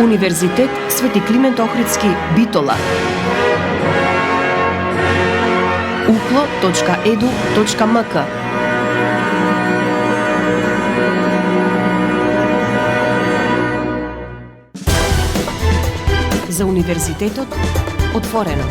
Универзитет Свети Климент Охридски, Битола. uklo.edu.mk. За универзитетот отворено.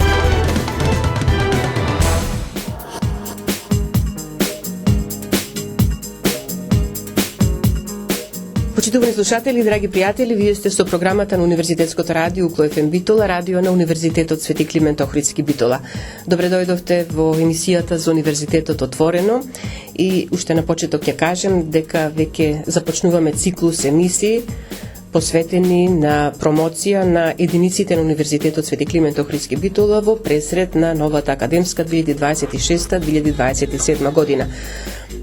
Почитувани слушатели, драги пријатели, вие сте со програмата на Универзитетското радио Укло ФМ Битола, радио на Универзитетот Свети Климент Охридски, Битола. Добре дојдовте во емисијата за Универзитетот отворено и уште на почеток ќе кажем дека веќе започнуваме циклус емисии посветени на промоција на единиците на Универзитетот Свети Климент Охридски, Битола во пресред на новата академска 2026-2027 година.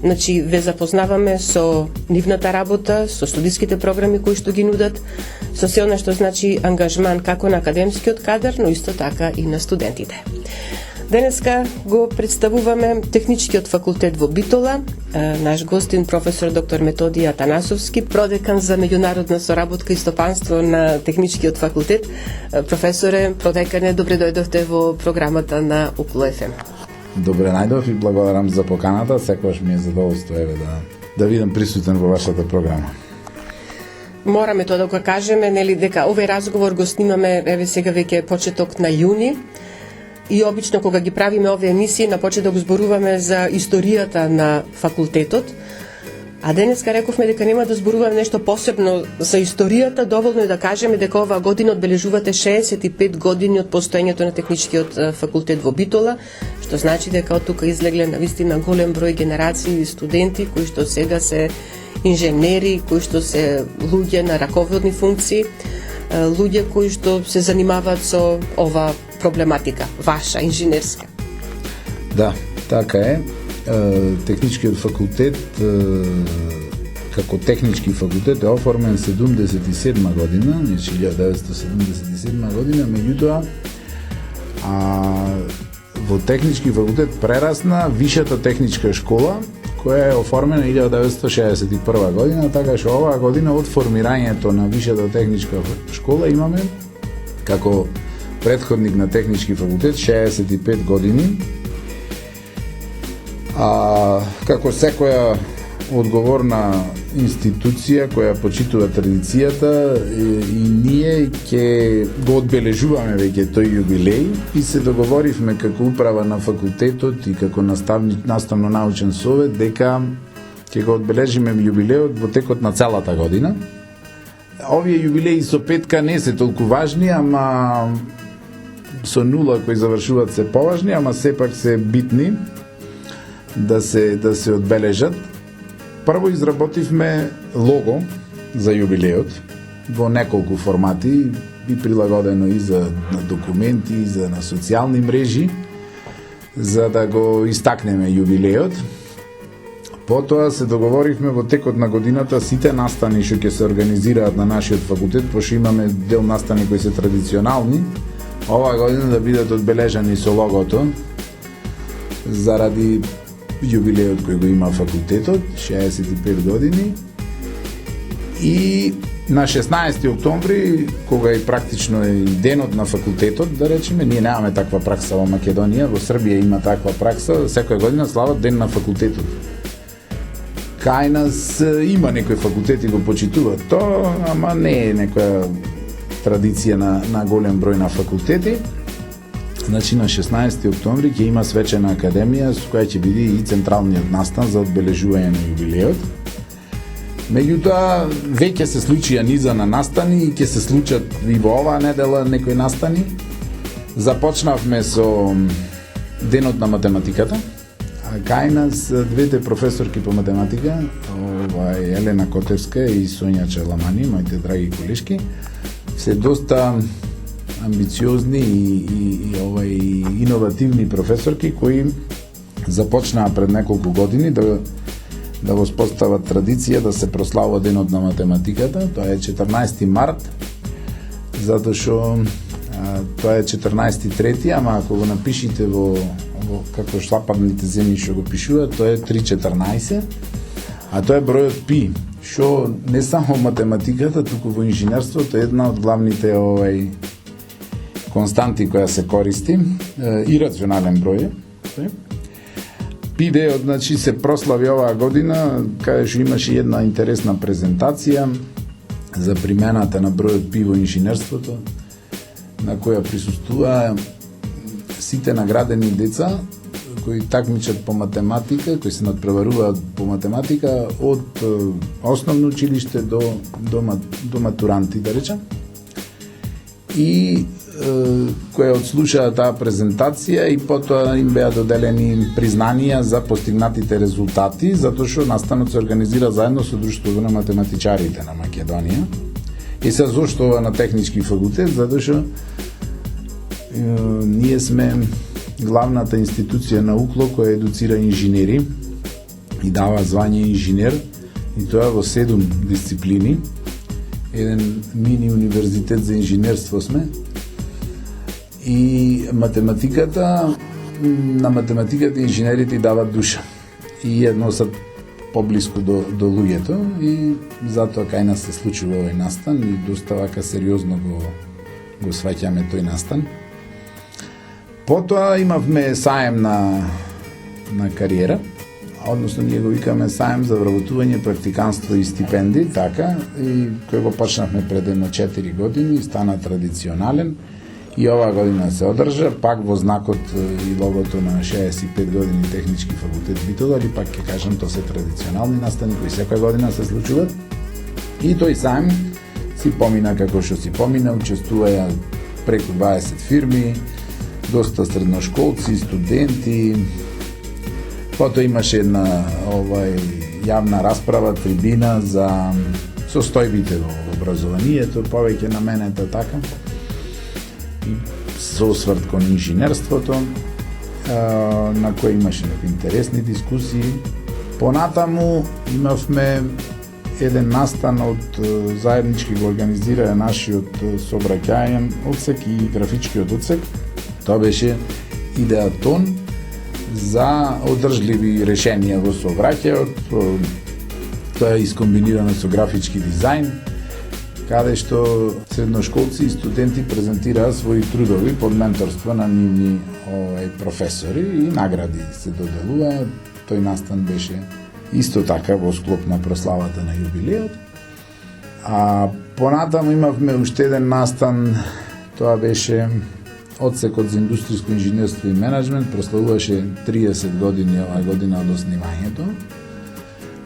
Значи, ве запознаваме со нивната работа, со студиските програми кои што ги нудат, со се она што значи ангажман како на академскиот кадар, но исто така и на студентите. Денеска го представуваме Техничкиот факултет во Битола. Наш гостин професор доктор Методи Атанасовски, продекан за меѓународна соработка и стопанство на Техничкиот факултет. Професоре, продекане, добре дојдовте во програмата на Укло ФМ. Добре најдов и благодарам за поканата. Секогаш ми е задоволство да видам присутен во вашата програма. Мораме тоа да го кажеме, нели, дека овој разговор го снимаме сега веќе почеток на јуни. И обично кога ги правиме овие емисии, на почеток зборуваме за историјата на факултетот. А денеска рековме дека нема да зборуваме нешто посебно за историјата, доволно е да кажеме дека оваа година одбележувате 65 години од постоењето на Техничкиот факултет во Битола, што значи дека од тука излегле навистина голем број генерации студенти кои што сега се инженери, кои што се луѓе на раководни функции, луѓе кои што се занимаваат со ова проблематика, ваша, инженерска. Да, така е. Техничкиот факултет, како технички факултет, е оформен 77 година, значи 1977 година, меѓутоа во технички факултет прерасна вишата техничка школа, која е оформена 1961 година, така што оваа година од формирањето на вишата техничка школа имаме како претходник на технички факултет 65 години. Како секоја одговорна институција која почитува традицијата, и ние ќе го одбележуваме веќе тој јубилеј и се договоривме како управа на факултетот и како наставно-научен совет дека ќе го одбележиме јубилејот во текот на целата година. Овие јубилеи со петка не се толку важни, ама со нула кои завршуваат се поважни, ама сепак се битни да се одбележат. Прво изработивме лого за јубилеот во неколку формати, и прилагодено и за на документи, и за на социјални мрежи, за да го истакнеме јубилеот. Потоа се договоривме во текот на годината сите настани што ќе се организираат на нашиот факултет, пошто имаме дел настани кои се традиционални, оваа година да бидат одбележани со логото заради јубилеот кој го има факултетот, 65 години. И на 16 октомври, кога и практично е денот на факултетот, да речеме, ние немаме таква пракса во Македонија, во Србија има таква пракса, секоја година слават ден на факултетот. Кај нас има некои факултети го почитуваат тоа, ама не е некоја традиција на голем број на факултети. Значи на 16 октомври ќе има свечена академија со која ќе биде и централниот настан за одбележување на јубилеот. Меѓутоа, веќе се случија низа на настани и ќе се случат и во оваа недела некои настани. Започнавме со денот на математиката, а кај нас двете професорки по математика, ова е Елена Котевска и Сонја Чаламани, моите драги колешки, се доста амбициозни и иновативни професорки кои започнаа пред неколку години да воспостават традиција да се прославува денот на математиката. Тоа е 14 март, затоа што тоа е 14.3, ама ако го напишите во како западните земји што го пишуваат, тоа е 3.14, а тоа е бројот пи, што не само математиката, туку во инженерството е една од главните константи која се користи, ирационален број. Пидеот, значи, се прослави оваа година, каде што имаше една интересна презентација за примената на бројот пи во инженерството, на која присуствуваа сите наградени деца кои такмичат по математика, кои се надпреваруваат по математика од основно училиште до матуранти, да речем. И која отслушаа таа презентација и потоа им беа доделени признанија за постигнатите резултати, затоа што настанот се организира заедно со Друштвото на математичарите на Македонија. И се зошто на технички факултет, затоа што ние сме главната институција на УКЛО која едуцира инженери и дава звање инженер, и тоа во 7 дисциплини. Еден мини универзитет за инженерство сме. И математиката, на математиката инженерите дават душа и ја носат поблиску до луѓето, и затоа кај нас се случува овој настан и доста вака сериозно го сваќаме тој настан. Потоа имавме саем на кариера, односно ние го викаме саем за вработување, практиканство и стипендии, така, и кој го почнавме пред 4 години и стана традиционален. И оваа година се одржа, пак во знакот и логото на 65 години технички факултет Битола, или пак ќе кажам, тоа се традиционални настани кои секоја година се случуваат. И тој саем си помина како што си помина, учествуваја преку 20 фирми, доста средношколци, студенти. Потоа имаше една јавна расправа, трибина за состојбите во образованието, повеќе наменета така, и со осврт кон инженерството, на кој имаше интересни дискусии. Понатаму имавме еден настан од заеднички го организира нашиот сообраќајен одсек и графичкиот одсек. Тоа беше идеатон за одржливи решенија во сообраќајот. Тоа е искомбинирано со графички дизајн, каде што средношколци и студенти презентираа своји трудови под менторство на нивни професори и награди се доделуваа. Тој настан беше исто така во склоп на прославата на јубилеот. А понатаму имавме уште еден настан, тоа беше одсекот за индустријско инженерство и менеджмент, прославуваше 30 години оваа година од основањето,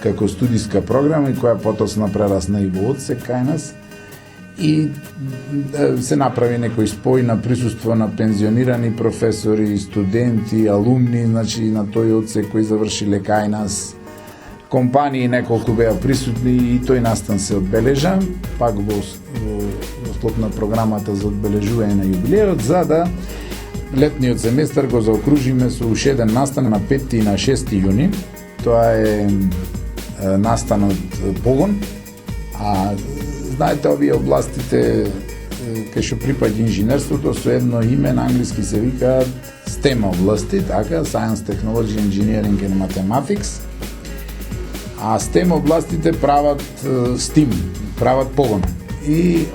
како студиска програма, и која потоцна прерасна и во одсек кај нас. И се направи некој спој на присуство на пензионирани професори, студенти, алумни, значи на тој одсек кои завршиле кај нас. Компании неколку беа присутни и тој настан се одбележа, пак во склоп на програмата за одбележување на јубилеот, за да летниот семестар го заокружиме со уште еден настан на 5 и на 6 јуни. Тоа е настанот погон, а знаете, овие областите кај што припаѓа инженерството со едно име на англиски се викаат STEM области, така, Science, Technology, Engineering and Mathematics. А STEM областите прават STEAM, прават погон. И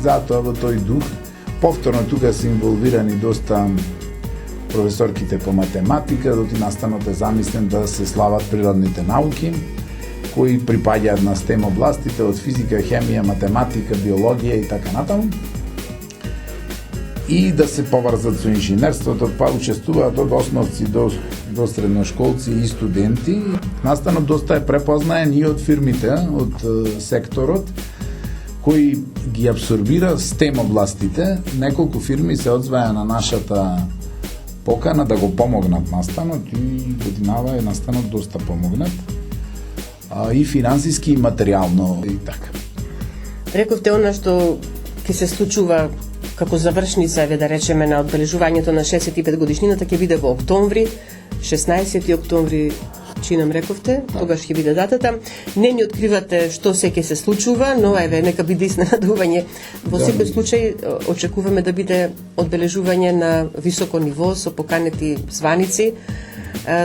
затоа во тој дух повторно тука се инволвирани доста професорките по математика, доти настанот е замислен да се слават природните науки, кои припаѓаат на STEM областите од физика, хемија, математика, биологија и така натаму. И да се поврзат со инженерството, па учествуваат од основци до средношколци и студенти. Настанот доста е препознаен и од фирмите, од секторот, кој ги абсорбира STEM областите. Неколку фирми се одзваја на нашата покана да го помогнат настанот и годинава е настанот доста помогнат. И финансиски, и материјално, и така. Рековте она што ќе се случува како завршница, да речеме, на одбележувањето на 65 годишнината, ќе биде во октомври, 16 октомври, чинам рековте, тогаш ќе биде датата. Не ни откривате што се ќе се случува, но еве, нека биде изненадување. Во секој случај очекуваме да биде одбележување на високо ниво со поканети званици,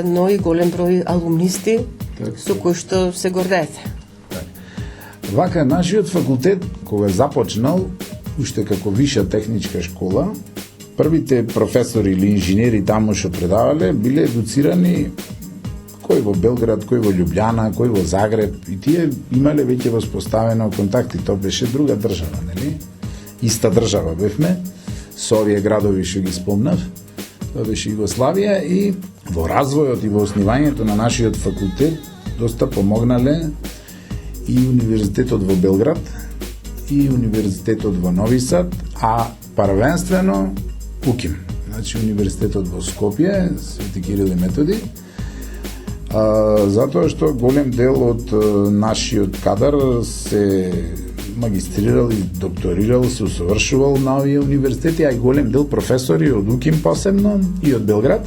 но и голем број алумнисти со кој што се гордеете. Вака, нашиот факултет, кога започнал, уште како виша техничка школа, првите професори или инженери таму што предавале, биле едуцирани кој во Белград, кој во Љубљана, кој во Загреб, и тие имале веќе воспоставено контакти. Тоа беше друга држава, нели? Иста држава бевме, со овие градови што ги спомнав, тоа беше Југославија, и во развојот и во основањето на нашиот факултет доста помогнале и Универзитетот во Белград, и Универзитетот во Нови Сад, а првенствено УКИМ, значи Универзитетот во Скопје, Свети Кирил и Методи, затоа што голем дел од нашиот кадар се магистрирал и докторирал, се усовршувал на овие универзитети, а и голем дел професори од УКИМ посебно и од Белград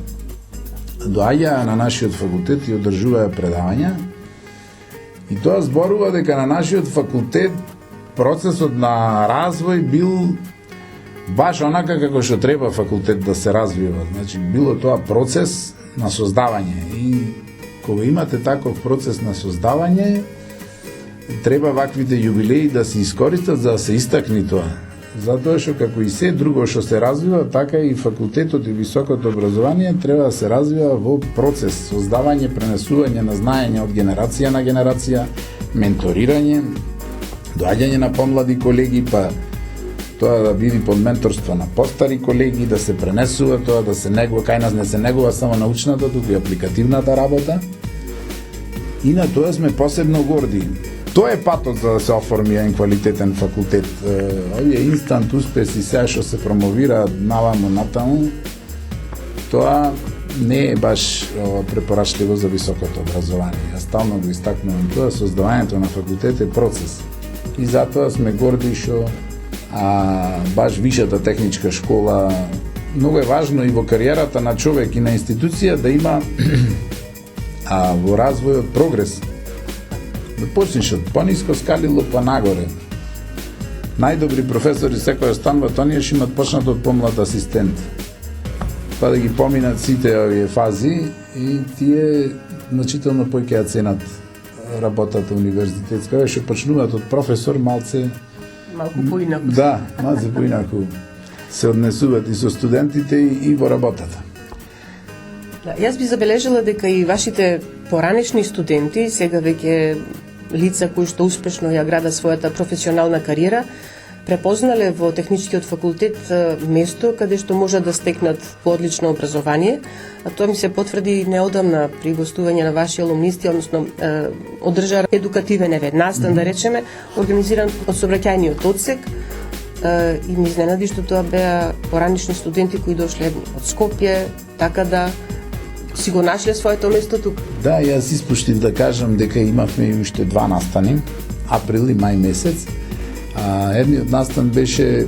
доаѓаа на нашиот факултет и одржуваа предавања. И тоа зборува дека на нашиот факултет процесот на развој бил баш онака како што треба факултет да се развива. Значи, било тоа процес на создавање. И кога имате таков процес на создавање, треба ваквите јубилеи да се искористат за да се истакни тоа. Затоа што како и се друго што се развива, така и факултетот и високото образование треба да се развива во процес создавање, пренесување на знаење од генерација на генерација, менторирање, доаѓање на помлади колеги, па тоа да биде под менторство на постари колеги, да се пренесува тоа, да се негува, кај нас не се негува само научната, туку и апликативната работа. И на тоа сме посебно горди. Тоа е патот за да се оформи еден квалитетен факултет. Овие инстант успеси сега што се промовираат наваму натаму, тоа не е баш препорачливо за високото образование. Ја стално го истакнувам тоа, создавањето на факултет е процес. И затоа сме горди што баш вишата техничка школа многу е важно и во кариерата на човек и на институција да има во развојот прогрес. Да почнеш од пониско скалило па нагоре. Најдобри професори секој остануваат оние што имат почнат од помлад асистент. Па да ги поминат сите овие фази и тие значително поќе ја ценат работата универзитетска, што почнуваат од професор малку поинаку. Да, малку поинаку се однесуваат и со студентите и во работата. Да, јас би забележала дека и вашите поранешни студенти, сега веќе лица кои што успешно ја града својата професионална кариера, препознале во техничкиот факултет место каде што можат да стекнат поодлично образование, а тоа ми се потврди неодамна при гостување на ваши алумнисти, односно одржа едукативен евент настан, да речеме, организиран од сообраќајниот одсек, и ми изненади што тоа беа поранешни студенти кои дошле од Скопје, така да си го нашле своето место тука. Да, јас испуштив да кажам дека имавме уште 2 настани, април и мај месец. Едниот настан беше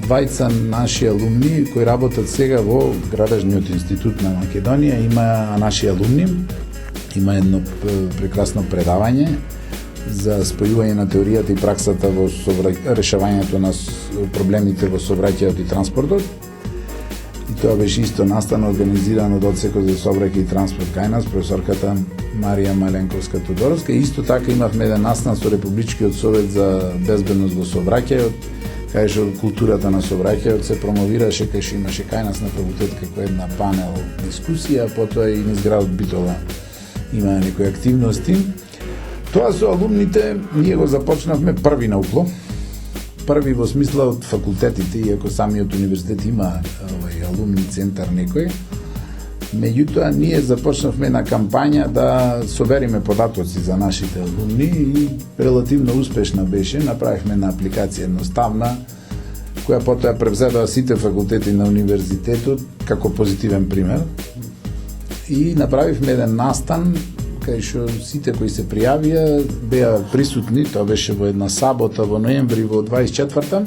двајца наши алумни кои работат сега во Градежниот институт на Македонија. Има наши алумни, има едно прекрасно предавање за спојување на теоријата и праксата во решавањето на проблемите во сообраќајот и транспортот. И тоа беше исто настан организиран од одсекот за сообраќај и транспорт кај нас, професорката Марија Маленковска-Тодоровска. И исто така имавме еден настан со Републичкиот совет за безбедност во сообраќајот, кај што културата на сообраќајот се промовираше, кај што имаше кај нас на факултет како една панел дискусија, потоа и низ градот Битола има некои активности. Тоа со алумните ние го започнавме први на укло. Први во смисла од факултетите, иако самиот универзитет има алумни центар некој. Меѓутоа, ние започнавме на кампања да собериме податоци за нашите алумни и релативно успешна беше. Направивме на апликација едноставна, која потоа превзедоа сите факултети на универзитетот како позитивен пример. И направивме еден настан кај што сите кои се пријавија беа присутни, тоа беше во една сабота во ноември во 24-та,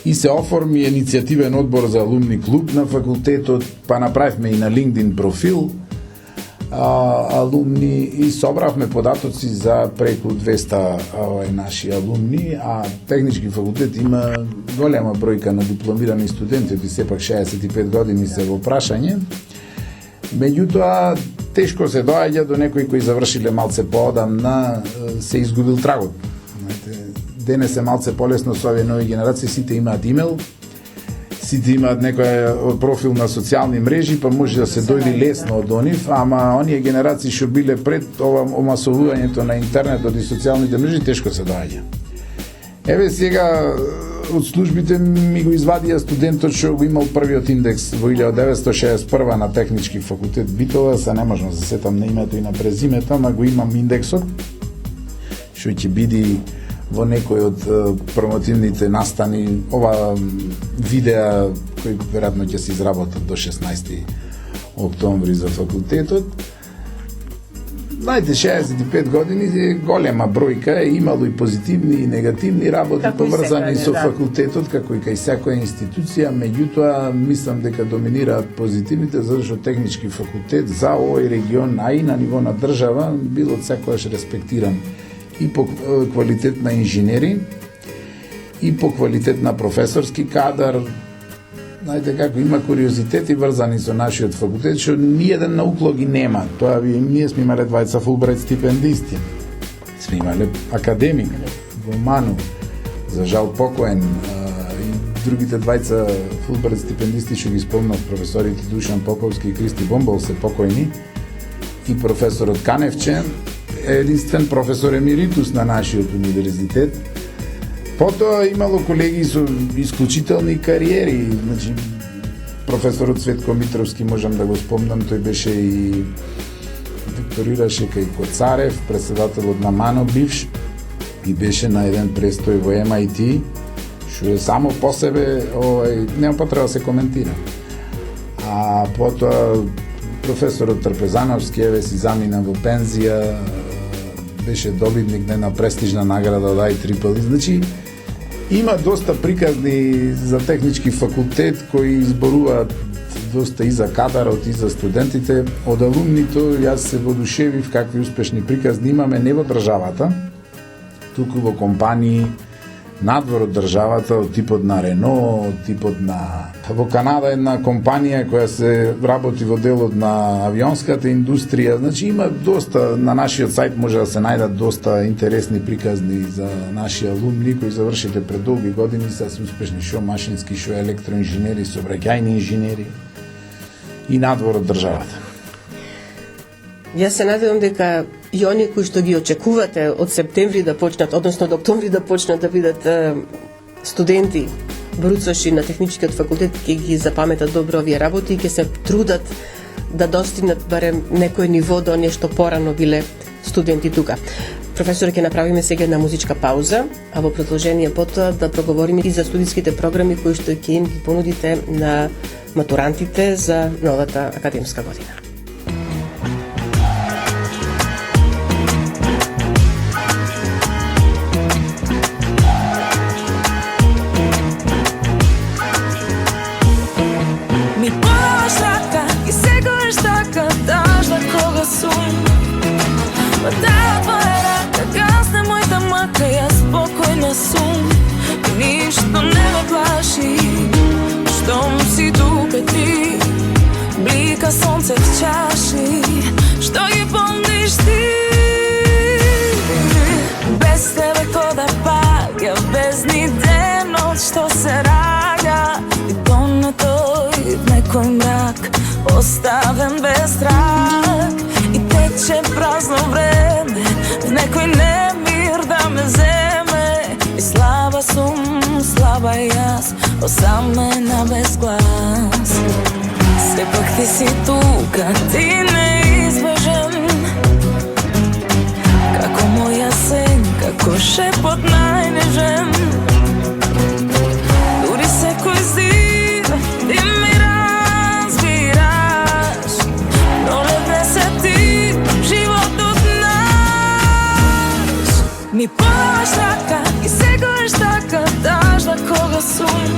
и се оформи иницијативен одбор за алумни клуб на факултетот, па направивме и на LinkedIn профил алумни и собравме податоци за преку 200 наши алумни, а технички факултет има голема бројка на дипломирани студенти, и сепак 65 години се во прашање. Меѓутоа, тешко се доаѓа до некои кои завршиле малце поодамна, се изгубил трагот. Денес е малце полесно со овие нови генерации, сите имаат имейл, сите имаат некој профил на социјални мрежи, па може да се дојде лесно од онив, ама оние генерации што биле пред ова омасовувањето на интернетот и социјалните мрежи, тешко се доаѓа. Еве сега од службите ми го извадија студентот што го имал првиот индекс во 1961 на Технички факултет Битола, се не можам да се сетам на името и на презимето, ама го имам индексот, што ќе биде во некој од промотивните настани, ова видеа кои веројатно ќе се изработат до 16 октомври за факултетот. Знаете, 65 години е голема бројка, е имало и позитивни и негативни работи поврзани со факултетот, како и кај секоја институција, меѓутоа мислам дека доминираат позитивните, зашто Технички факултет за овој регион, а и на ниво на држава, бил од секојаш респектиран и по квалитет на инженери, и по квалитет на професорски кадар. Знаете како има куриозитети врзани со нашиот факултет, што ниеден науклог ги нема. Тоа ние сме имале двајца Фулбрайт стипендисти. Сме имале академик во Ману, за жал покоен, и другите двајца Фулбрайт стипендисти што ги спомнав, професорите Душан Поповски и Кристи Бомбол се покојни, и професорот Каневчен, единствен професор емеритус на нашиот универзитет. Потоа имало колеги со исклучителни кариери, значи професорот Цветко Митровски можам да го спомнам, тој беше и докторираше кај Коцарев, председателот на МАНО бивш, и беше на еден престој во MIT, што е само по себе, нема потреба да се коментира. А потоа професорот Трпезановски еве си замина во пензија, беше добитник на една престижна награда од IEEE. Значи, има доста приказни за Технички факултет кои изборуваат доста и за кадарот и за студентите. Од алумнито јас се воодушевив какви успешни приказни имаме не во државата, туку во компании надвор од државата, од типот на Рено, од типот на... Во Канада една компанија која се работи во делот на авионската индустрија. Значи има доста, на нашиот сајт може да се најдат доста интересни приказни за наши алумни кои завршиле пред долги години, се успешни шо машински, шо електроинженери, сообраќајни инженери и надвор од државата. Јас се надевам дека и оние кои што ги очекувате од септември да почнат, односно од октомври да почнат да бидат студенти, бруцоши на Техничкиот факултет, ќе ги запаметат добро овие работи и ќе се трудат да достигнат барем некој ниво до нешто порано биле студенти тука. Професоре, ќе направиме сега една музичка пауза, а во продолжение потоа да проговориме и за студиските програми кои што ќе им ги понудите на матурантите за новата академска година. Ништо не ме плаши, штом си тука ти, блика сонце в чаши, што ги помниш ти. Без тебе ко да паѓа, без ни денот што се раѓа, и донатој в некој мрак, оставен без трак, и тече празно време, в некој немир да ме земе, и слаба сум, слаба јас, осамена без глас. Сепак ти си тука, ти неизбежен, како моја сен, како шепот најнежен. Дури секој зид, ти ми разбираш, пролетне се ти, животот наш. Ми подаваш рака и секојаш така, даш да кога сум.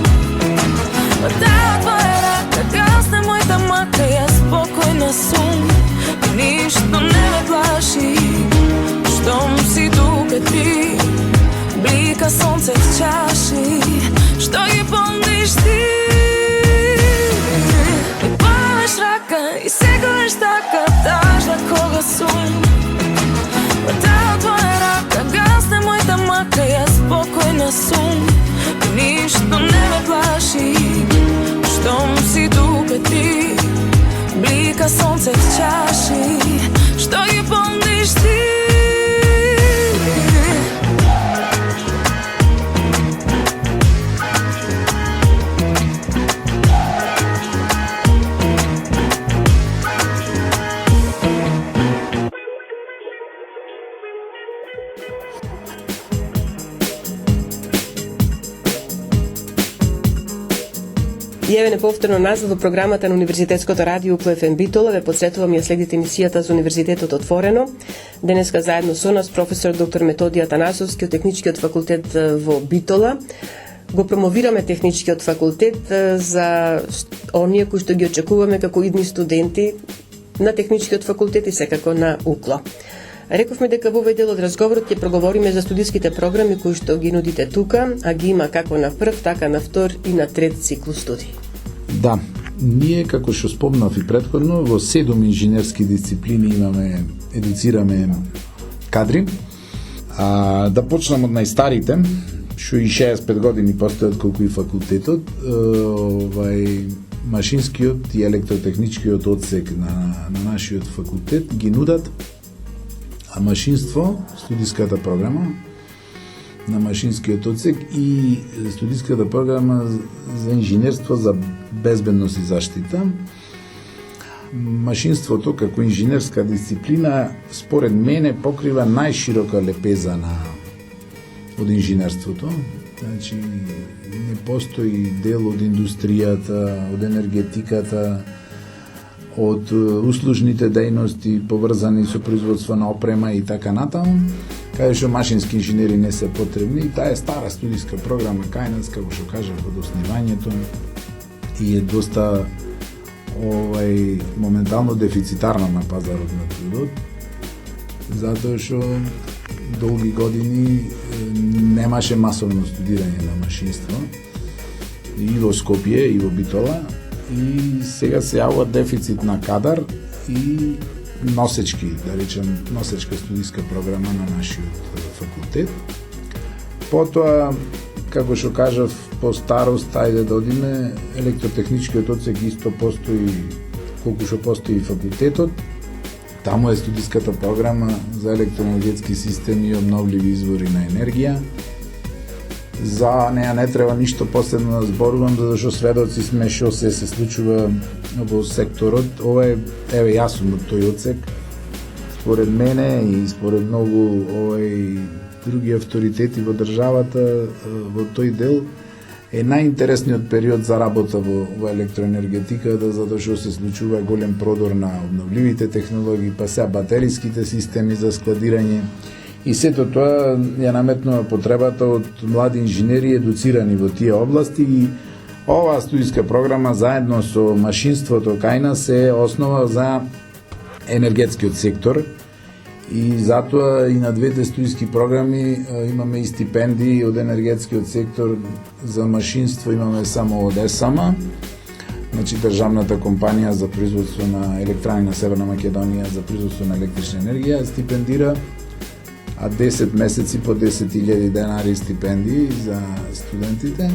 Таа твоја рака гасне мојта мака, јас спокојна сум. И ништо не ме плаши, штом си тука ти, блика сонце в чаши, што ги помниш ти. Ми подаваш рака и секојаш сум, ништо не ме плаши, штом си тука ти, блика сонце в чаши, што ги помниш ти. И еве неповторно назад во програмата на Универзитетското радио УПФМ Битола ве подсетувам ја следите емисијата за Универзитетот отворено. Денеска заедно со нас професор доктор Методија Танасовски од Техничкиот факултет во Битола. Го промовираме Техничкиот факултет за оние кои што ги очекуваме како идни студенти на Техничкиот факултет и секако на УКЛО. Рековме дека во овој дел од разговорот ќе проговориме за студиските програми кои што ги нудите тука, а ги има како на прв, така на втор и на трет циклус студии. Да, ние како што спомнав и претходно во 7 инженерски дисциплини едуцираме кадри. Да почнам од најстарите, што и 65 години постојат колку и факултетот, машинскиот и електротехничкиот одсек на нашиот факултет ги нудат машинство, студиската програма на машинскиот одсек и студиската програма за инженерство за безбедност и заштита. Машинството како инженерска дисциплина според мене покрива најширока лепеза од инженерството. Значи не постои дел од индустријата, од енергетиката, од услужните дејности поврзани со производство на опрема и така натаму, каде што машински инженери не се потребни. И таа е стара студиска програма кај нас, како што кажав, од основањето и е доста моментално дефицитарна на пазарот на трудот, затоа што долги години немаше масовно студирање на машинство и во Скопје и во Битола, и сега се јавува дефицит на кадар и носечки, да речем, носечка студиска програма на нашиот факултет. Потоа, како што кажав, по старост, ајде да одиме, електротехничкиот одсек исто постои колку што постои и факултетот. Таму е студиската програма за електроенергетски системи и обновливи извори на енергија. За неа не треба ништо посебно да зборувам, зашто сведоци сме што се случува во секторот. Ова е, еве, јас сум од тој одсек. Според мене и според многу други авторитети во државата, во тој дел е најинтересниот период за работа во електроенергетиката, затоа што се случува голем продор на обновливите технологии, па сега батериските системи за складирање. И сето тоа ја наметнува потребата од млади инженери едуцирани во тие области, и оваа студиска програма заедно со машинството кај нас е основа за енергетскиот сектор, и затоа и на двете студиски програми имаме и стипендии од енергетскиот сектор. За машинство имаме само од ЕСАМА, значи државната компанија за производство на електрани на Северна Македонија за производство на електрична енергија стипендира, а 10 месеци по 10.000 денари стипендии за студентите.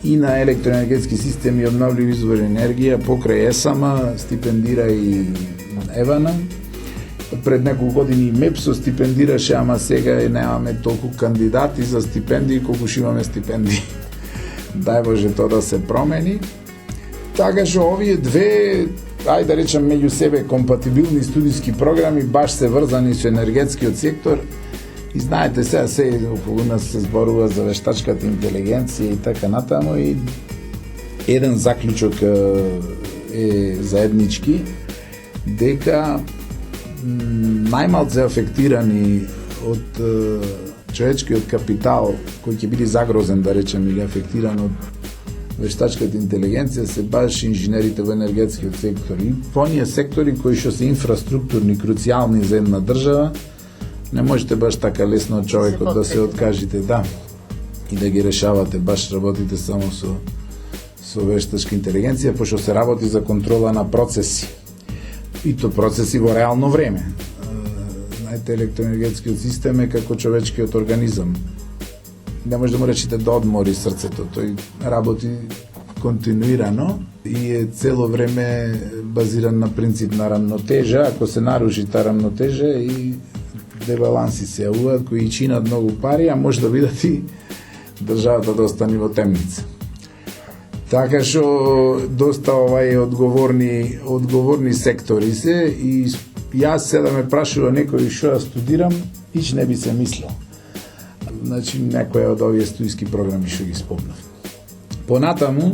И на електроенергетски системи и обновливи извори енергија покрај ЕСАМА стипендира и ЕВАНА. Пред неколку години МЕПСО стипендираше, ама сега немаме толку кандидати за стипендии колку што имаме стипендии. Дај Боже тоа да се промени. Така што овие две, ајде да речем, меѓу себе компатибилни студиски програми баш се врзани со енергетскиот сектор. И знаете, сега се околу нас се зборува за вештачката интелигенција и така натаму, и еден заклучок е заеднички, дека најмалце афектирани од човечкиот капитал кој ќе биде загрозен, да речем, или афектиран од вештачката интелигенција се баш инженерите во енергетскиот сектор. И во оние сектори кои што се инфраструктурни, круцијални за една држава, не можете баш така лесно од човекот да се откажете, да, и да ги решавате, баш работите само со вештачка интелигенција, пошто се работи за контрола на процеси. И то процеси во реално време. Знаете, електроенергетскиот систем е како човечкиот организам. не може да му речете да одмори срцето, тој работи континуирано и е цело време базиран на принцип на рамнотежа. Ако се наруши таа рамнотежа и дебаланси се јавуваат кои чинат многу пари, а може да бидат и државата да остане во темница. Така што доста одговорни сектори се и јас се да ме прашува некој што ја студирам, ич не би се мислел. Значи некој од овие студиски програми што ги спомнав. Понатаму,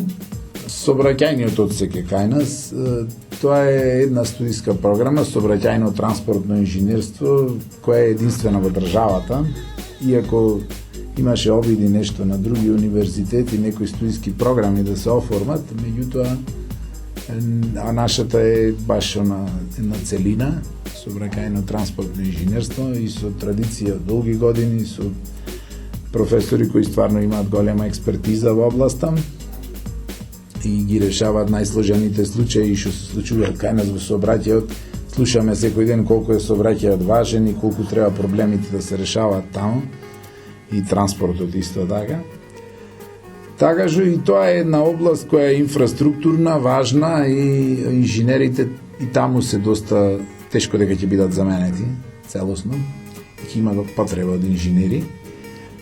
сообраќајниот одсек е кај нас. Тоа е една студиска програма, сообраќајно транспортно инженерство, која е единствена во државата, иако имаше обиди нешто на други универзитети, некои студиски програми да се оформат, меѓутоа, а нашата е баш една целина, сообраќајно транспортно инженерство и со традиција од долги години, со професори кои стварно имаат голема експертиза во областа и ги решаваат најсложените случаи што се случуваат кај нас во сообраќајот. Слушаме секој ден колку е сообраќајот важен и колку треба проблемите да се решаваат таму и транспортот исто така. Така што и тоа е една област која е инфраструктурна, важна и инженерите и таму се доста тешко дека ќе бидат заменети целосно. Ќе има потреба од инженери.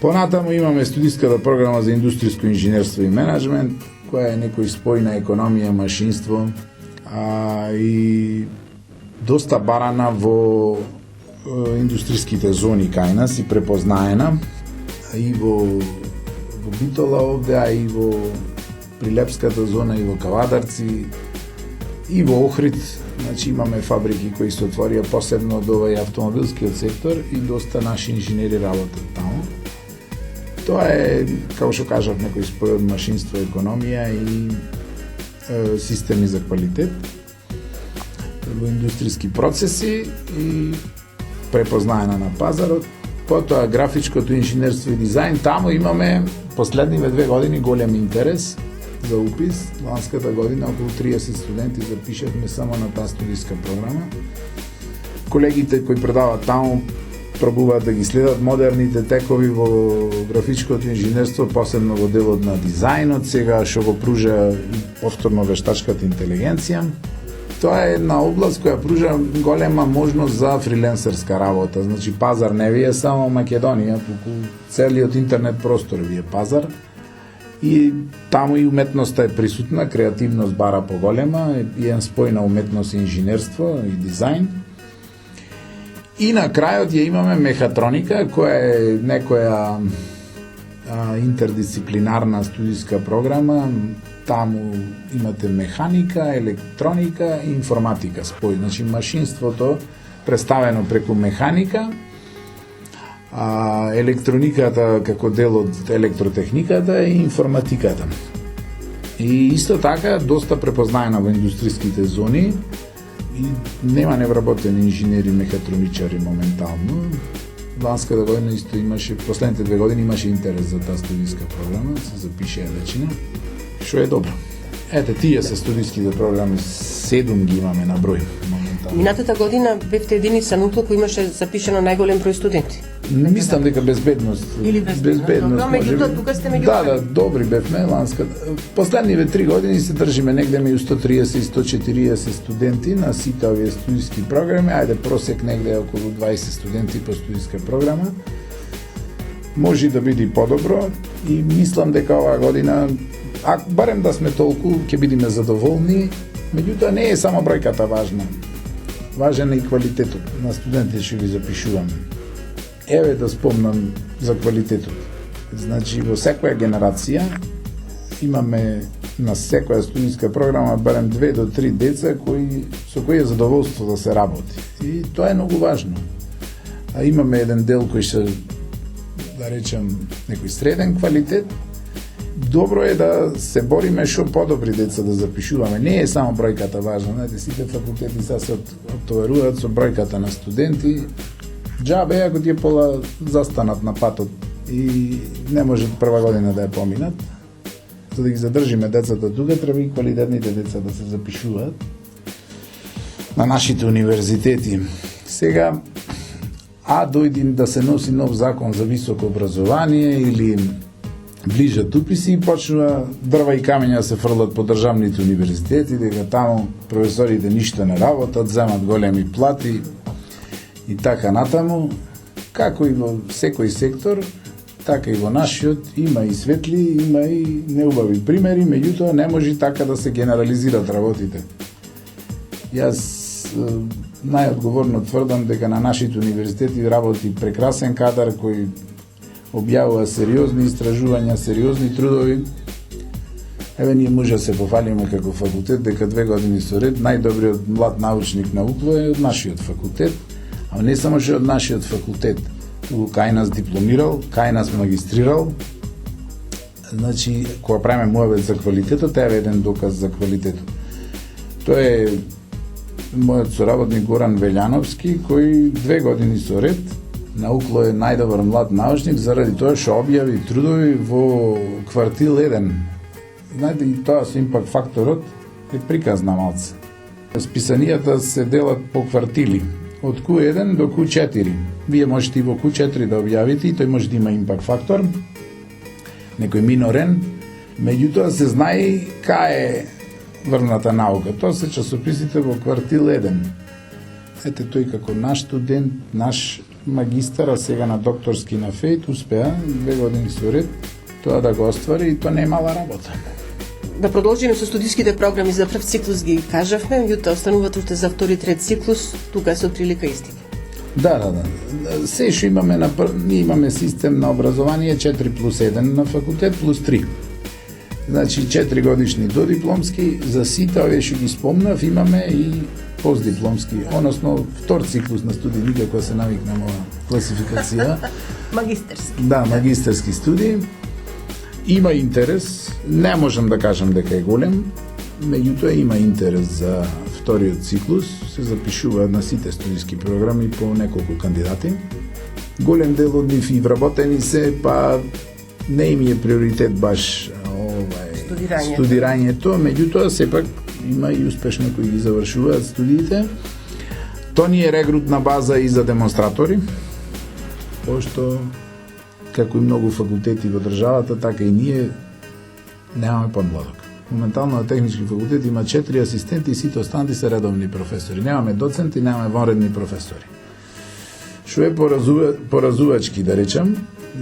Понатаму имаме студиската програма за индустријско инженерство и менеджмент, која е некој спој на економија, машинство, и доста барана во индустријските зони кај нас и препознаена и во Битола овде, а и во Прилепската зона, и во Кавадарци, и во Охрид. Значи имаме фабрики кои се отворија посебно од овој автомобилскиот сектор и доста наши инженери работат таму. Тоа е, како што кажав, некој спој од машинство, економија и системи за квалитет во индустријски процеси и препознаена на пазарот. Потоа графичкото инженерство и дизајн, таму имаме последниве 2 години голем интерес за упис. Ланската година околу 30 студенти запишавме само на таа студиска програма. Колегите кои предаваат таму пробуваат да ги следат модерните текови во графичкото инженерство, посебно во делот на дизајнот, сега што го пружа повторно вештачката интелигенција. Тоа е една област која пружа голема можност за фриленсерска работа. Значи пазар не ви е само Македонија, туку целиот интернет простор ви е пазар. И таму и уметноста е присутна, креативност бара поголема, и еден спој на уметност и инженерство и дизајн. И на крајот ја имаме мехатроника, која е некоја интердисциплинарна студиска програма. Таму имате механика, електроника и информатика спој. Значи машинството представено преку механика, електрониката како дел од електротехниката и информатиката. И исто така доста препознаена во индустријските зони и нема невработени инженери, мехатроничари моментално. Ланската година исто имаше, последните 2 години имаше интерес за таа студиска програма, се запишеа вечина, што е добро. Ете, тие се студиските програми, 7 ги имаме на број моментално. Минатата година бевте единица на Уклоп, имаше запишено најголем број студенти. Мислам дека безбедност. Или безбедност. Меѓутоа, тука сте меѓу Да, добри бевме, ланската. Последниве 3 години се држиме негде меѓу 130 и 140 студенти на сите овие студиски програми. Ајде, просек негде околу 20 студенти по студиска програма. Може да биде и подобро и мислам дека оваа година, барем да сме толку, ќе бидеме задоволни. Меѓутоа, не е само бројката важна. Важен е и квалитетот на студентите што ги запишуваме. Еве да спомнам за квалитетот. Значи, во секоја генерација имаме на секоја студиска програма барем 2 до 3 деца со кои е задоволство да се работи. И тоа е многу важно. А имаме еден дел кој што, да речем, некој среден квалитет. Добро е да се бориме што подобри деца да запишуваме. Не е само бројката важна. Знаете, сите факултети се оттоваруваат со бројката на студенти. Џабе, ако ти е пола застанат на патот и не може прва година да ја поминат, за да ги задржиме децата тука, треба и квалитетните деца да се запишуваат на нашите универзитети. Сега, а дојди да се носи нов закон за високо образование или ближат уписи и почнува дрва и камења да се фрлат по државните универзитети, дека таму професорите ништо не работат, земат големи плати и така натаму. Како и во секој сектор, така и во нашиот има и светли, има и неубави примери, меѓутоа не може така да се генерализират работите. Јас најодговорно тврдам дека на нашите универзитети работи прекрасен кадар кој објавува сериозни истражувања, сериозни трудови. Еве ние може да се пофалиме како факултет дека 2 години со ред најдобриот млад научник на УКЛО е од нашиот факултет, а не само што од нашиот факултет, туку кај нас дипломирал, кај нас магистрирал. Значи, кога правиме муавет за квалитетот, е еден доказ за квалитетот. Тој е мојот соработник Горан Велјановски, кој 2 години со ред на УКЛО е најдобар млад научник заради тоа што објави трудови во квартил 1. Знаете, и тоа со импакт факторот е приказна малце. Списанијата се делат по квартили, од Q1 до Q4. Вие можете и во Q4 да објавите и тој може да има импакт фактор, некој минорен, меѓутоа се знае кај е врвната наука. Тоа се часописите во квартил 1. Ете, тој како наш студент, наш магистар, а сега на докторски на ФЕЙТ, успеа 2 години со ред тоа да го оствари и тоа не е мала работа. Да продолжиме со студиските програми за прв циклус ги кажавме, јута остануваат уште за втори трет циклус, тука се отприлика исти. Да. Се што имаме ние имаме систем на образование 4+1 на факултет плюс 3. Значи 4 годишни додипломски, за сите овие што ги спомнав имаме и постдипломски, односно втор циклус на студии, никако се навикнам ова класификација. Магистерски. Да, магистерски студии. Има интерес, не можам да кажам дека е голем, меѓутоа има интерес за вториот циклус, се запишуваат на сите студиски програми по неколку кандидати. Голем дел од нив и вработени се, па не им е приоритет баш студирањето, меѓутоа сепак има и успешно кои ги завршуваат студиите. Тоа ни е регрутна база и за демонстратори, пошто како и многу факултети во државата, така и ние немаме подмладок. Моментално на технички факултет има 4 асистенти и сите останати се редовни професори. Немаме доценти, немаме вонредни професори. Што е поразувачки, да речам,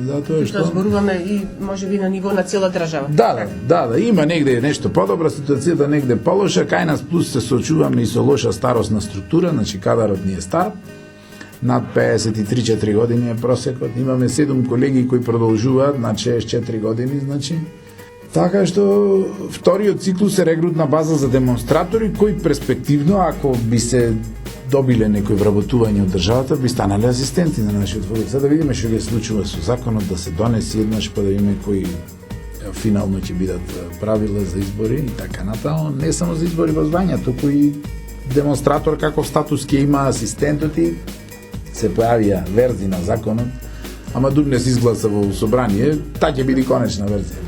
затоа што зборуваме и можеби на ниво на цела држава. Да, има негде нешто подобра, ситуацијата негде полоша, кај нас плюс се соочуваме и со лоша старосна структура, значи кадарот ни е стар. Над 53-4 години е просекот. Имаме 7 колеги кои продолжуваат на 64 години, значи. Така што вториот циклус е регрутна база за демонстратори кои перспективно, ако би се добиле некои вработување од државата, би станале асистенти на нашиот факултет. Сега да видиме што ќе случува со законот, да се донесе еднаш, па да видиме кои финално ќе бидат правила за избори и така натаму. Не само за избори во звања, туку и демонстратор каков статус ќе има асистентот и се појавија верзија на законот, ама дур не се изгласа во собрание, таа ќе биде конечна верзија,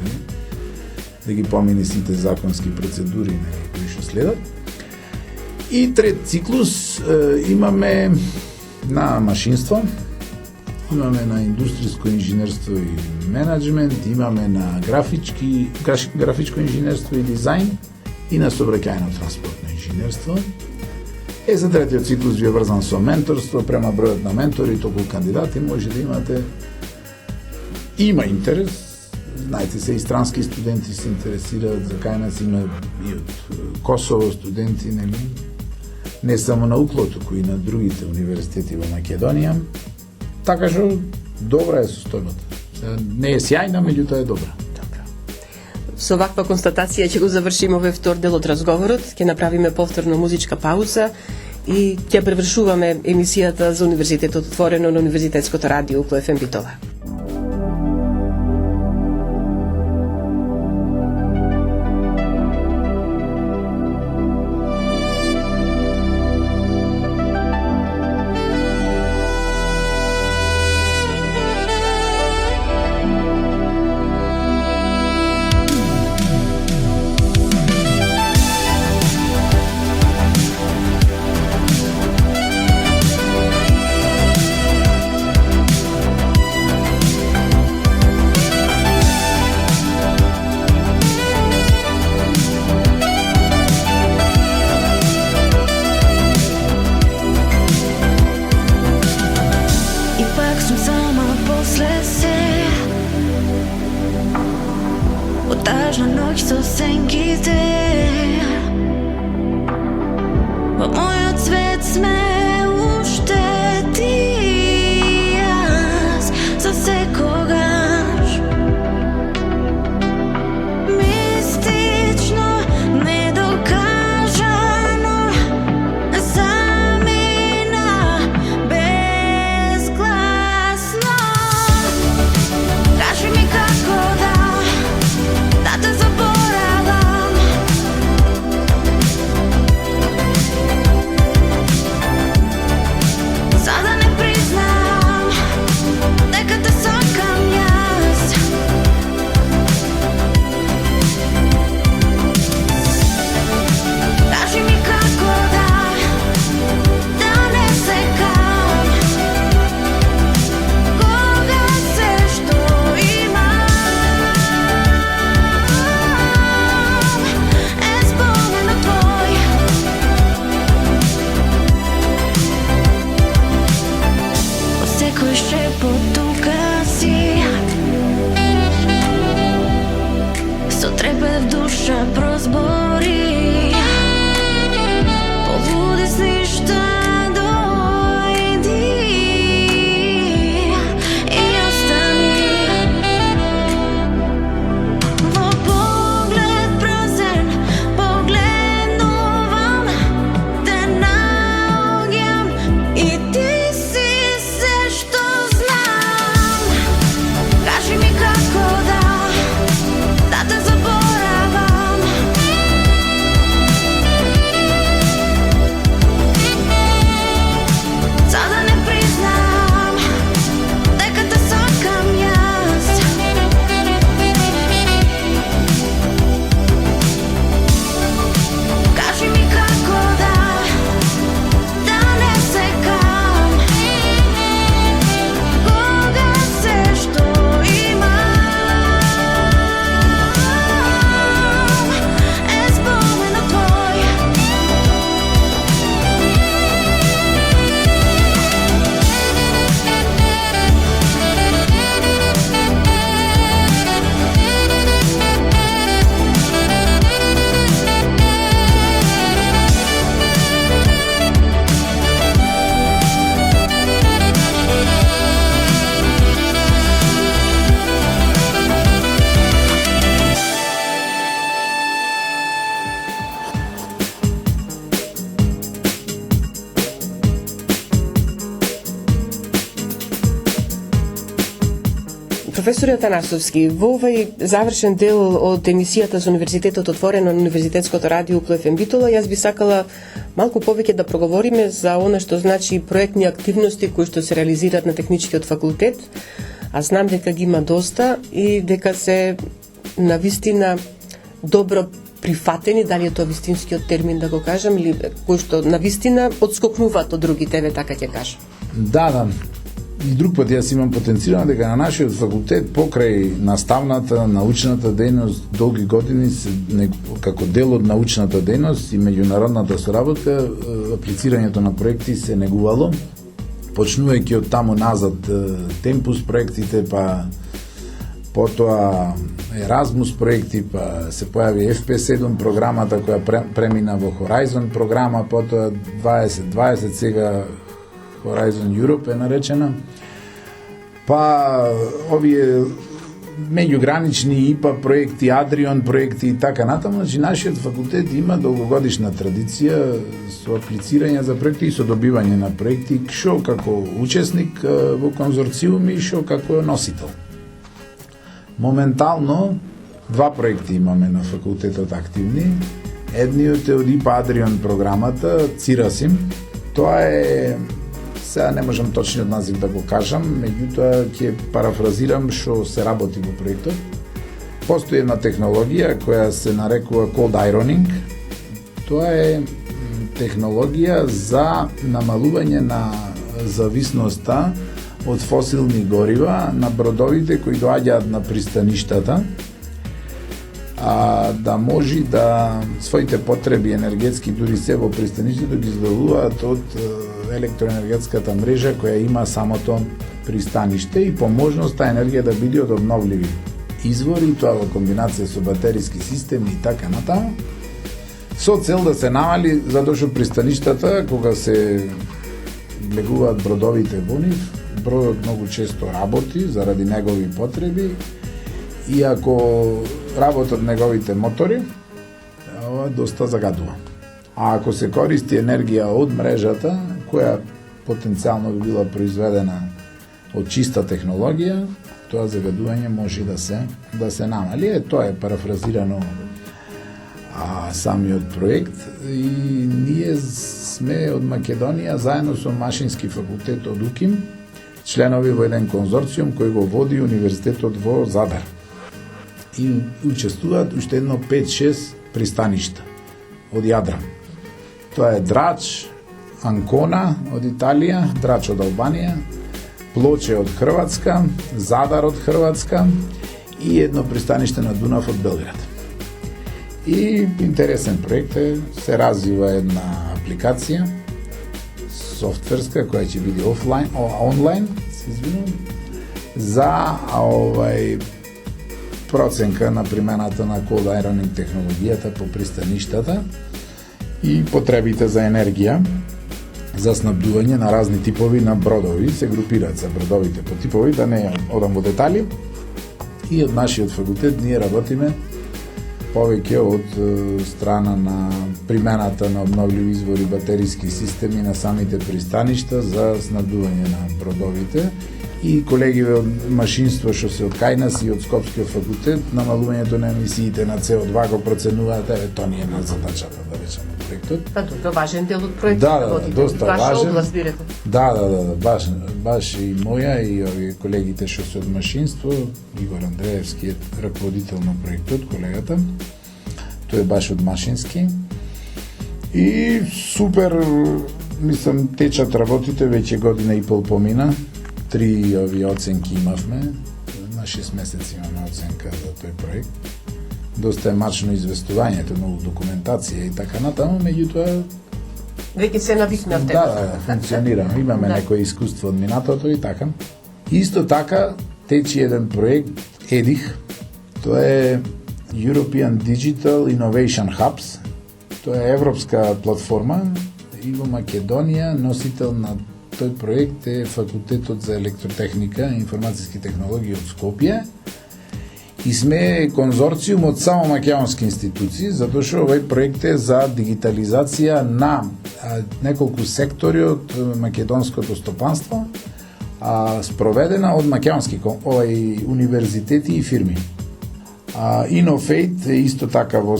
да ги помине сите законски процедури кои што следат. И трет циклус имаме на машинство, имаме на индустријско инженерство и менеджмент, имаме на графичко инженерство и дизајн и на сообраќајно транспортно инженерство. За третиот циклус ви е врзан со менторство, према бројот на ментори, толку кандидати може да имате. Има интерес, знаете се и странски студенти се интересираат, за кај нас има и од Косово студенти, нели? Не само на УКЛО, туку и на другите универзитети во Македонија. Така што добра е состојбата. Не е сјајна, меѓутоа е добра. Со ваква констатација ќе го завршиме овој втор дел од разговорот, ќе направиме повторно музичка пауза и ќе превршуваме емисијата за Универзитетот отворено на Универзитетското радио УКЛО ФМ Битола. шепотука си. Со трепет душа прозбори, полуди сништа дојди и остани. Во поглед празен, погледнувам, те наоѓам и ти си се што знам. Кажи ми како да те заборавам. За да не признам дека те сакам јас. Кажи ми како да не секам кога се што имам е споменот твој. Професор Атанасовски, во овај завршен дел од емисијата за Универзитетот отворено на Универзитетското радио УПЛ-ФМ Битола, јас би сакала малку повеќе да проговориме за она што значи проектни активности кои што се реализираат на Техничкиот факултет. А знам дека ги има доста и дека се навистина добро прифатени, дали е тоа вистинскиот термин да го кажам, или кои што навистина одскокнуваат од другите, еве така ќе кажам. Да. И друг пат јас имам потенцирано дека на нашиот факултет покрај наставната, научната дејност долги години како дел од научната дејност и меѓународната соработка, аплицирањето на проекти се негувало, почнувајќи од таму назад Темпус проектите, па потоа Еразмус проекти, па се појави FP7 програмата која премина во Horizon програма, потоа 2020 сега Horizon Europe е наречена. Па овие меѓугранични ИПА проекти, Адрион проекти и така натаму, значи нашиот факултет има долгогодишна традиција со аплицирање за проекти и со добивање на проекти, што како учесник во конзорциуми и што како носител. Моментално два проекти имаме на факултетот активни. Едниот е од ИПА Адрион програмата, Цирасим. Тоа е, сега не можам точниот назив да го кажам, меѓутоа ќе парафразирам што се работи во проектот. Постои една технологија која се нарекува Cold Ironing. Тоа е технологија за намалување на зависноста од фосилни горива на бродовите кои доаѓаат на пристаништата, да може да своите потреби енергетски дури се во пристаништето ги задоволуваат од електроенергетската мрежа која има самото пристаниште и по можност таа енергија да биде од обновливи извори, тоа во комбинација со батериски системи и така натаму, со цел да се намали, затоа што пристаништата кога се влегуваат бродовите во нив, бродот многу често работи заради негови потреби и ако работат неговите мотори, ова доста загадува. А ако се користи енергија од мрежата, која потенцијално би била произведена од чиста технологија, тоа загадување може да се намали. Тоа е парафразирано самиот проект и ние сме од Македонија заедно со Машински факултет од УКИМ, членови во еден конзорциум кој го води Универзитетот во Задар. И учествуваат уште едно 5-6 пристаништа од Јадран. Тоа е Драч, Анкона од Италија, Драч од Албанија, Плоче од Хрватска, Задар од Хрватска и едно пристаниште на Дунав од Белград. И интересен проект е, се развива една апликација софтверска која ќе биде онлайн, се извинувам, за проценка на примената на cold ironing технологијата по пристаништата и потребите за енергија за снабдување на разни типови на бродови. Се групираат за бродовите по типови, да не одам во детали. И од нашиот факултет ние работиме повеќе од страна на примената на обновливи извори батериски системи на самите пристаништа за снабдување на бродовите. И колегиве од машинство што се од кај нас и од Скопскиот факултет, намалувањето на емисиите на CO2 го проценуваат, тоа ни е на задачата, да речеме, проектот. Па тоа важен дел од проектот. Да, доста Ваша важен. област, директор. Да, баш и моја и овие колегите што се од машинство, Игор Андреевски е раководител на проектот, колегата. Тој е баш од машински. И супер, мислам, течат работите, веќе година и пол помина. 3 овие оценки имавме, на 6 месеци имаме оценка за тој проект. Доста е мачно известувањето, многу документација и така натаму, меѓутоа Веќе се навикнавте. да, функционира. Имаме некое искуство од минатото и така. Исто така течи еден проект ЕДИХ. Тоа е European Digital Innovation Hubs. Тоа е европска платформа и во Македонија носител на тој проект е Факултетот за електротехника и информациски технологии од Скопје. И сме конзорциум од само македонски институции, затоа што овој проект е за дигитализација на неколку сектори од македонското стопанство, спроведена од македонски универзитети и фирми. Innovate е исто така во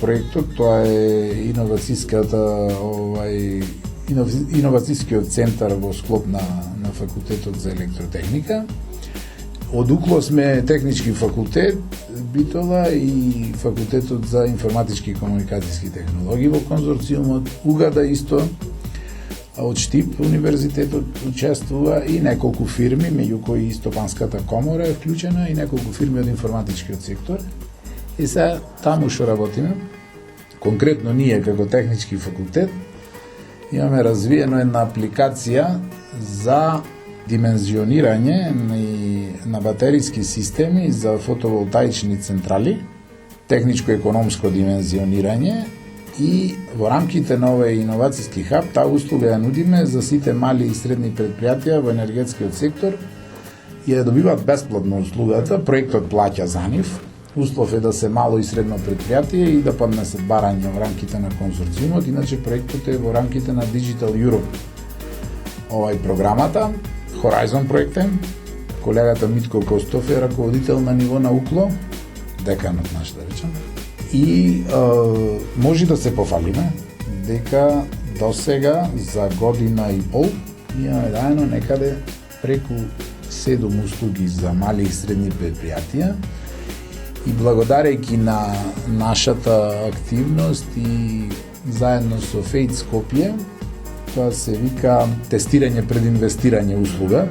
проектот, тоа е иновацијскиот центар во склоп на Факултетот за електротехника. Од Укло сме технички факултет, Битола и Факултетот за информатички и комуникацијски технологии во конзорциумот. Угада исто, од Штип универзитетот учествува и неколку фирми, меѓу кои и Стопанската комора е вклучена и неколку фирми од информатичкиот сектор. И сега таму што работиме, конкретно ние како технички факултет, имаме развиено една апликација за димензионирање на батериски системи за фотоволтаични централи, техничко-економско димензионирање, и во рамките на овој иновацијски хаб таа услуга ја нудиме за сите мали и средни предпријатија во енергетскиот сектор и ја добиваат бесплатно услугата, проектот плаќа за нив. Услов е да се мало и средно предпријатие и да поднесат барање во рамките на конзорциумот, иначе проектот е во рамките на Digital Europe. Програмата, Horizon проект, колегата Митко Костов е раководител на ниво на Укло, деканот наш да речем. И може да се пофалиме дека до сега за година и пол имаме даено некаде преку 7 услуги за мали и средни предпријатија и благодарејќи на нашата активност и заедно со Фейт Скопје, тоа се вика тестирање пред инвестирање услуга,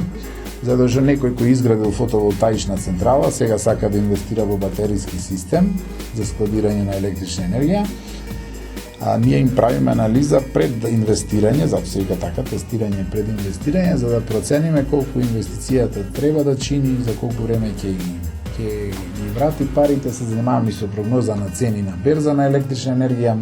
затоа што некој кој изградил фотоволтаична централа сега сака да инвестира во батериски систем за складирање на електрична енергија, ние им правиме анализа пред инвестирање, затоа се вика така, тестирање пред инвестирање, за да процениме колку инвестицијата треба да чини, за колку време ќе ги врати парите. Се занимаваме и со прогноза на цени на берза на електрична енергија.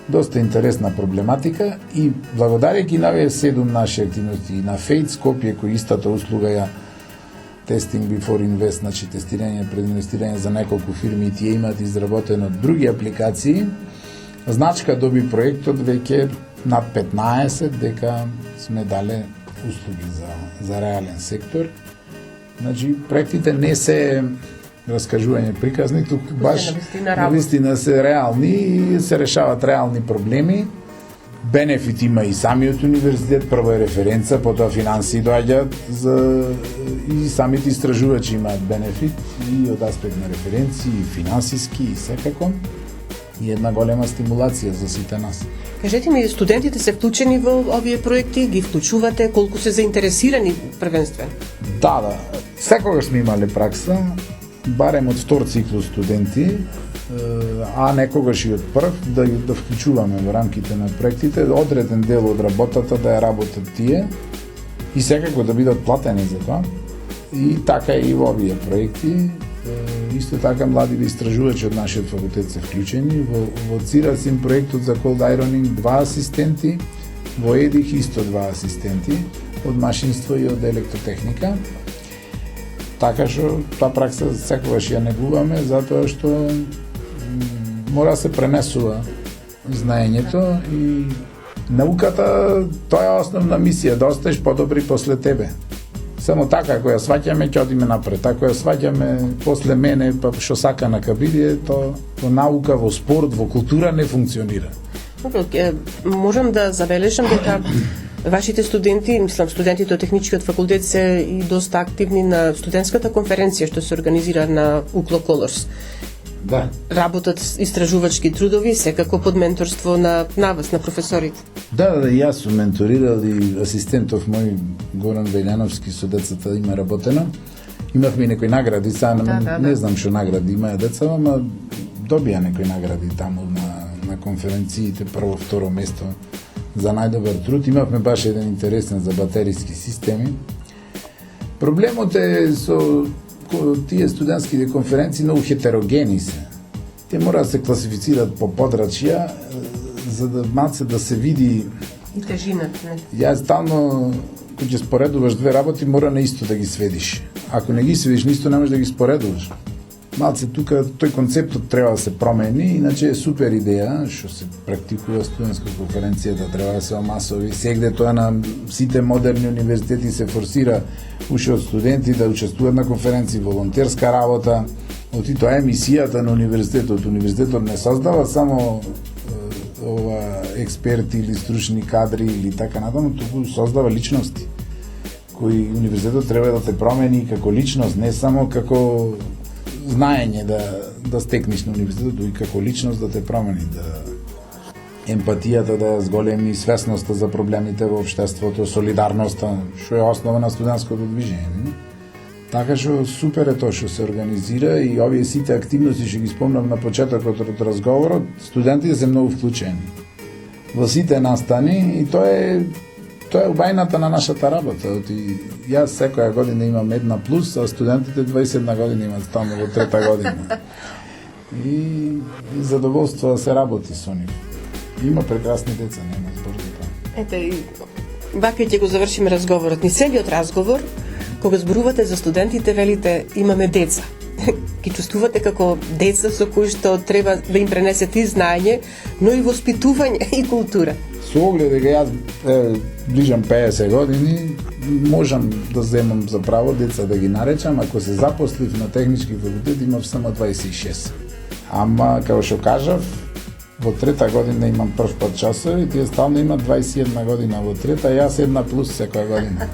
Доста интересна проблематика и благодарејќи на овие 7 наши активности на Фейт Скопје, кој истата услуга ја Testing Before Invest, значи тестирање пред инвестирање за неколку фирми, и тие имаат изработено други апликации. Значка доби проектот веќе над 15 дека сме дале услуги за реален сектор. Значи проектите не се раскажување приказни, туку баш навистина се реални и се решават реални проблеми. Бенефит има и самиот универзитет, прво е референца, потоа финансии доаѓаат и самите истражувачи имаат бенефит и од аспект на референции, и финансиски, и секако. И една голема стимулација за сите нас. Кажете ми, студентите се вклучени во овие проекти, ги вклучувате, колку се заинтересирани првенствено? Да. Секогаш сме имале пракса, барем од втор циклус студенти, а некогаш и од прв, да вклучуваме во рамките на проектите, одреден дел од работата да ја работат тие и секако да бидат платени за тоа. И така и во овие проекти. Исто така млади истражувачи од нашиот факултет се вклучени. Во Цирасин проектот за Cold Ironing 2 асистенти, во ЕДИХ исто 2 асистенти, од машинство и од електротехника. Така што таа пракса секогаш ја негуваме, затоа што мора да се пренесува знаењето и науката, тоа е основна мисија, да остаеш подобри после тебе. Само така, ако ја сваќаме, ќе одиме напред. Ако ја сваќаме после мене, па што сака на кабиде, то во наука, во спорт, во култура не функционира. Можам да забележам дека вашите студенти, мислам студентите од техничкиот факултет се и доста активни на студентската конференција што се организира на UCLO Colors. Да. Работат истражувачки трудови, секако под менторство на вас, на професорите. Да, јас сум менторирал и асистентов мој Горан Велјановски со децата има работено. Имавме некои награди, сега не знам што награди имаа деца, ама добија некои награди таму на конференциите, прво, второ место за најдобар труд. Имавме баш еден интересен за батериски системи. Проблемот е со тие студентските конференции многу хетерогени се. Те мора да се класифицираат по подрачја, за да малце да се види И тежината, не? Јас стално, кога ќе споредуваш две работи, мора на исто да ги сведиш. Ако не ги сведиш нисто, не можеш да ги споредуваш. Малце тука тој концептот треба да се промени, иначе е супер идеја што се практикува студентска конференција, да треба да се масови. Сегде тоа на сите модерни универзитети се форсира уште од студенти да учествуваат на конференции, волонтерска работа. Оти тоа е мисијата на универзитетот. Универзитетот не создава само експерти или стручни кадри или така натаму, туку создава личности кои универзитетот треба да те промени како личност, не само како знаење да стекнеш на универзитетот, и како личност да те промени, да емпатијата да зголеми, свесноста за проблемите во општеството, солидарноста, што е основа на студентското движење. Така што супер е тоа што се организира и овие сите активности што ги спомнав на почетокот од разговорот, студентите се многу вклучени во сите настани и тоа е убајната на нашата работа. Јас секоја година имам 1+, а студентите 21 година имат стално во 3-та година. И задоволство да се работи со нив. Има прекрасни деца, нема збор за тоа. Ете, и вака ќе го завршиме разговорот. Ни целиот разговор, кога зборувате за студентите, велите имаме деца. Ги чувствувате како деца со кои што треба да им пренесете и знаење, но и воспитување и култура. Со оглед дека јас ближам 50 години, можам да земам за право деца да ги наречам, ако се запослив на технички факултет имав само 26. Ама, како што кажав, во 3-та година имам прв пат часови, тие стално имат 21 година во 3-та, јас 1+ секоја година.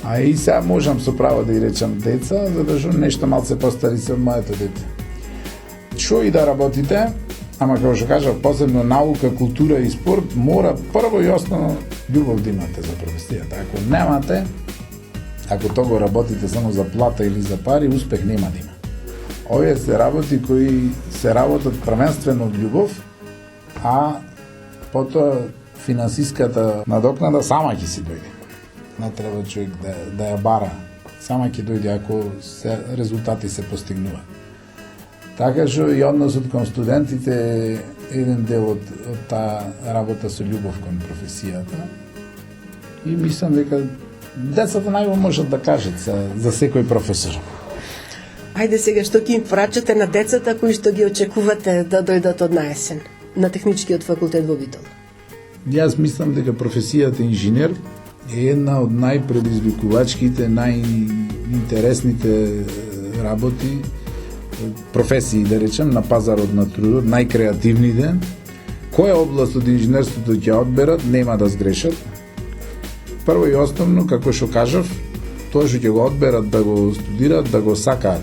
А и сега можам со право да ја речам деца, затоа што нешто малце постари се од моето дете. Што и да работите, ама како што кажав, посебно наука, култура и спорт, мора прво и основно љубов да имате за професијата. Ако немате, ако тоа го работите само за плата или за пари, успех нема да има. Овие се работи кои се работат првенствено од љубов, а потоа финансиската надокнада сама ќе си дојде. Не треба човек да ја бара. Сама ќе дојде ако резултати се постигнуваат. Така што и односот кон студентите е еден дел од таа работа со љубов кон професијата. И мислам дека децата најво можат да кажат за секој професор. Ајде сега, што ќе им порачате на децата кои што ги очекувате да дојдат од наесен на техничкиот факултет во Битол? Јас мислам дека професијата инженер е една од најпредизвикувачките, најинтересните работи, професии, да речем, на пазарот на трудот, најкреативните. Која област од инженерството ќе одберат, нема да сгрешат. Прво и основно, како што кажав, тоа што ќе го одберат да го студираат, да го сакаат.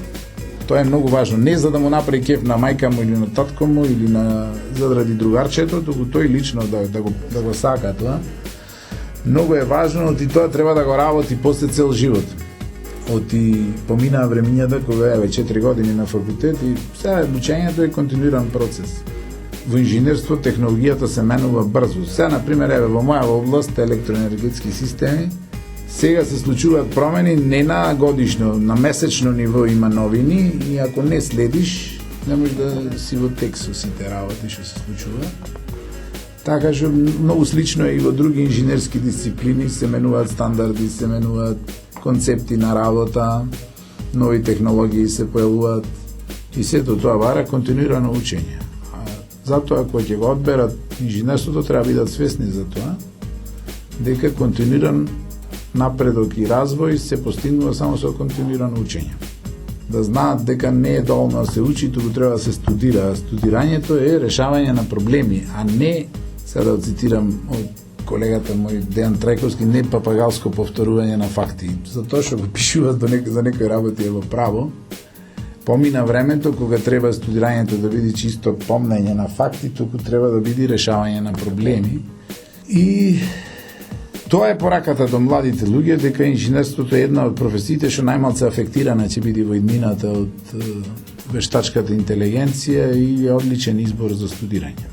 Тоа е многу важно, не за да му направи кеф на мајка му или на татко му или заради другарчето, туку тој лично да го сака тоа. Многу е важно, и тоа треба да го работи после цел живот. Поминаа времињата кога е 4 години на факултет и сега обучењето е континуиран процес. Во инженерство технологијата се менува брзо. Сега, например, во моја област електроенергетски системи, Сега се случуваат промени не на годишно, на месечно ниво има новини и ако не следиш, не можеш да си во текст со сите работи што се случува. Така што многу слично е и во други инженерски дисциплини, се менуваат стандарди, се менуваат концепти на работа, нови технологии се појавуваат и сето тоа бара континуирано учење. Затоа ако ќе го одберат инженерството, треба да бидат свесни за тоа, дека континуиран напредок и развој се постигнува само со континуирано учење. Да знаат дека не е доволно да се учи, туку треба да се студира. Студирањето е решавање на проблеми, а не, сега да цитирам од колегата мој Дејан Трајковски, не папагалско повторување на факти. Затоа што го пишуваат за некои работи во право, помина времето кога треба студирањето да биде чисто помнење на факти, туку треба да биде решавање на проблеми. И тоа е пораката до младите луѓе, дека инженерството е една од професиите што најмалку афектирана ќе биде во иднината од вештачката интелигенција и е одличен избор за студирање.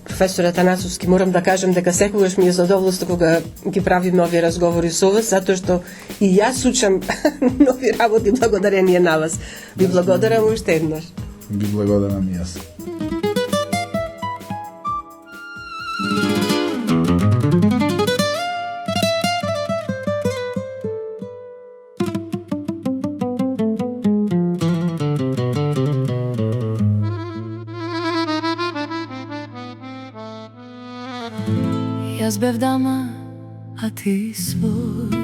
Професор Атанасовски, морам да кажам дека секогаш ми е задоволство кога ги правиме овие разговори со вас, затоа што и јас учам нови работи благодарение на вас. Ви благодарам уште еднаш. Ви благодарам и јас. Јас бев дама, а ти свој.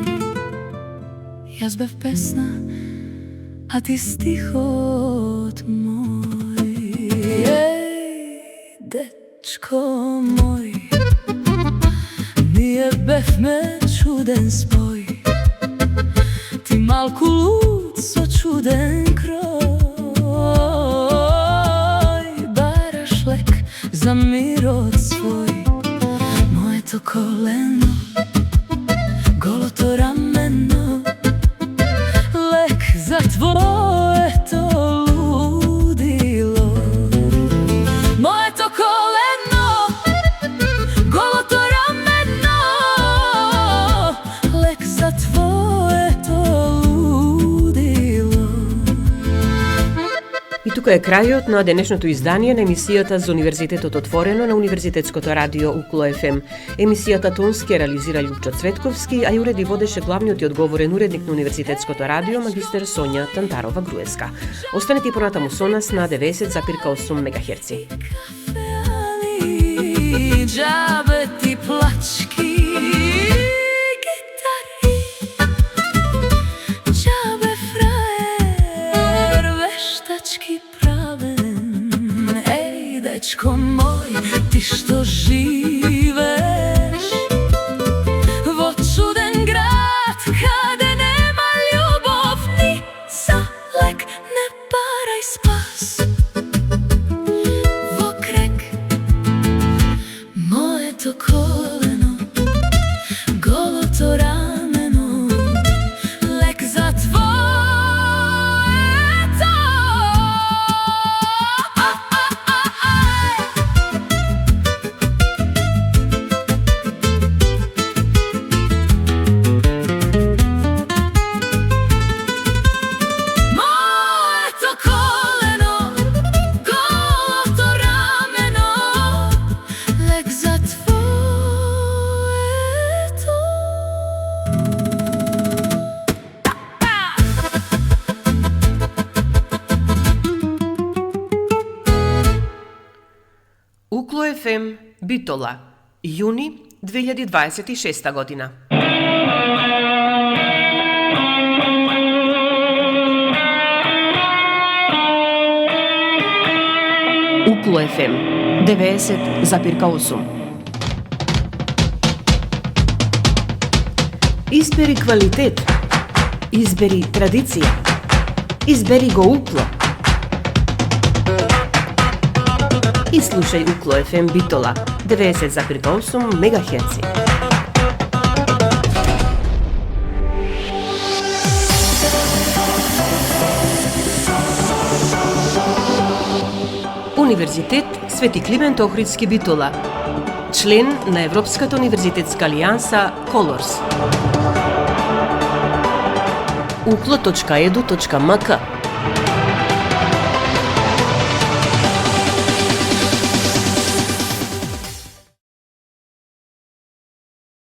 Јас бев песна, а ти стихот мој. Еј, дечко мој, ние бевме чуден спој. Ти малку луд со чуден крој. Бараш лек за мирот свој. Моето колено, голото рамено, лек за твоето лудило. Моето колено, голото рамено, лек за твоето лудило. И тука е крајот на денешното издание на емисијата за Универзитетот отворено на Универзитетското радио Укло ФМ. Емисијата тонски реализира Љупчо Цветковски, а ја уреди водеше главниот и одговорен уредник на Универзитетското радио магистер Сонја Тантарова-Груевска. Останете и понатаму со нас на 90,8 МГц. Джабе ти плачки, гитари, джабе фраер, вештачки правен. Еј, дечко мој, ти што живееш во чуден град, каде нема љубов, ни за лек не барај спас. Во крек моето колено, голото рамено, лек за твоето. Моето колено, голото рамено, лек за твоето. Укло ФМ, Битола, јуни 2026 година. Укло ФМ 90,8. Избери квалитет, избери традиција, избери го Укло. И слушај Укло ФМ Битола 90,8 МГц. Универзитет Свети Климент Охридски Битола. Член на Европската универзитетска алијанса Колорс. uklo.edu.mk.